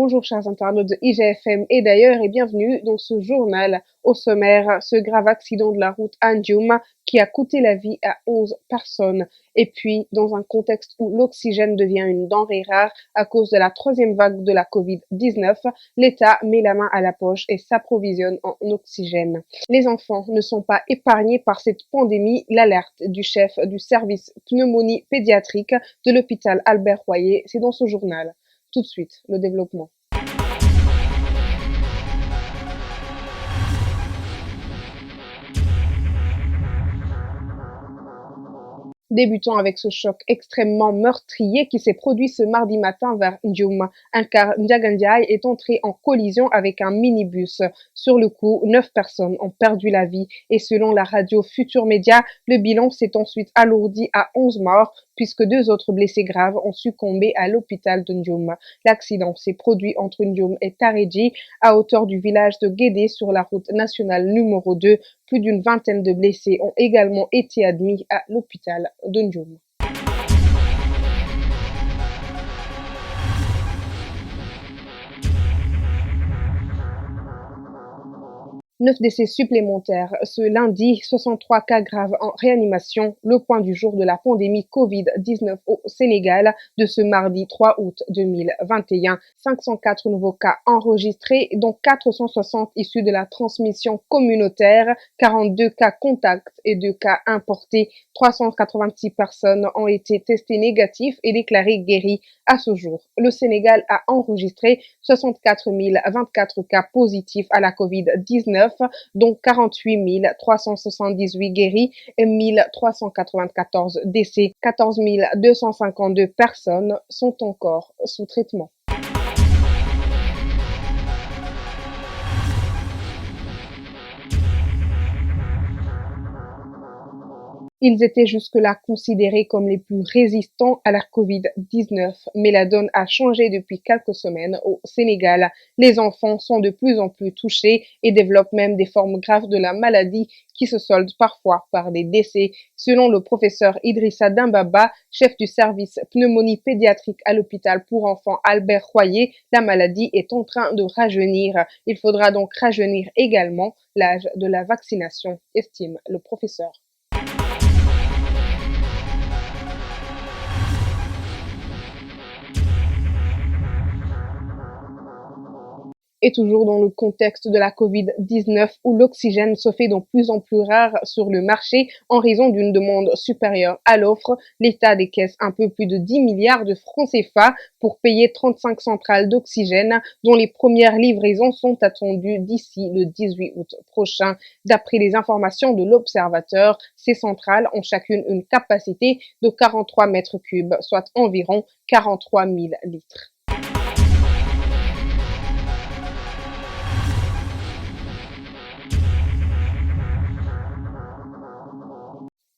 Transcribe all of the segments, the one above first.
Bonjour chers internautes de IGFM et d'ailleurs et bienvenue dans ce journal. Au sommaire, ce grave accident de la route à Ndioum qui a coûté la vie à 11 personnes. Et puis, dans un contexte où l'oxygène devient une denrée rare à cause de la troisième vague de la Covid-19, l'État met la main à la poche et s'approvisionne en oxygène. Les enfants ne sont pas épargnés par cette pandémie, l'alerte du chef du service pneumonie pédiatrique de l'hôpital Albert Royer, c'est dans ce journal. Tout de suite, le développement. Débutons avec ce choc extrêmement meurtrier qui s'est produit ce mardi matin vers Ndioum. Un car Ndiagandiaï est entré en collision avec un minibus. Sur le coup, 9 personnes ont perdu la vie et selon la radio Futur Média, le bilan s'est ensuite alourdi à 11 morts puisque 2 autres blessés graves ont succombé à l'hôpital de Ndioum. L'accident s'est produit entre Ndioum et Taredji à hauteur du village de Guédé sur la route nationale numéro 2. Plus d'une vingtaine de blessés ont également été admis à l'hôpital de Ndioum. 9 décès supplémentaires ce lundi, 63 cas graves en réanimation, le point du jour de la pandémie Covid-19 au Sénégal de ce mardi 3 août 2021. 504 nouveaux cas enregistrés, dont 460 issus de la transmission communautaire, 42 cas contacts et 2 cas importés. 386 personnes ont été testées négatives et déclarées guéries à ce jour. Le Sénégal a enregistré 64 024 cas positifs à la Covid-19, dont 48 378 guéris et 1 394 décès. 14 252 personnes sont encore sous traitement. Ils étaient jusque-là considérés comme les plus résistants à la Covid-19, mais la donne a changé depuis quelques semaines au Sénégal. Les enfants sont de plus en plus touchés et développent même des formes graves de la maladie qui se soldent parfois par des décès. Selon le professeur Idrissa Dambaba, chef du service pneumonie pédiatrique à l'hôpital pour enfants Albert Royer, la maladie est en train de rajeunir. Il faudra donc rajeunir également l'âge de la vaccination, estime le professeur. Et toujours dans le contexte de la Covid-19 où l'oxygène se fait de plus en plus rare sur le marché en raison d'une demande supérieure à l'offre, l'État décaisse un peu plus de 10 milliards de francs CFA pour payer 35 centrales d'oxygène dont les premières livraisons sont attendues d'ici le 18 août prochain. D'après les informations de l'Observateur, ces centrales ont chacune une capacité de 43 mètres cubes, soit environ 43 000 litres.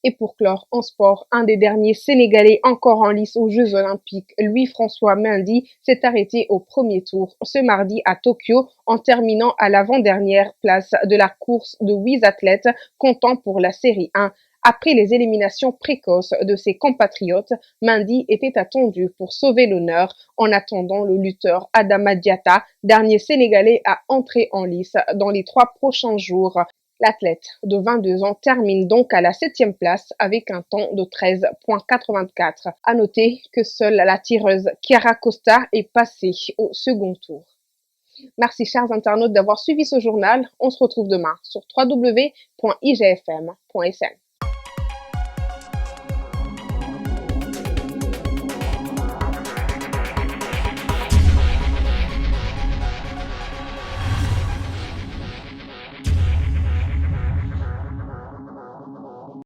Et pour clore en sport, un des derniers Sénégalais encore en lice aux Jeux Olympiques, Louis-François Mendy, s'est arrêté au premier tour ce mardi à Tokyo en terminant à l'avant-dernière place de la course de 8 athlètes comptant pour la série 1. Après les éliminations précoces de ses compatriotes, Mendy était attendu pour sauver l'honneur en attendant le lutteur Adama Diatta, dernier Sénégalais à entrer en lice dans les 3 prochains jours. L'athlète de 22 ans termine donc à la 7e place avec un temps de 13,84. À noter que seule la tireuse Chiara Costa est passée au second tour. Merci chers internautes d'avoir suivi ce journal. On se retrouve demain sur www.igfm.sn.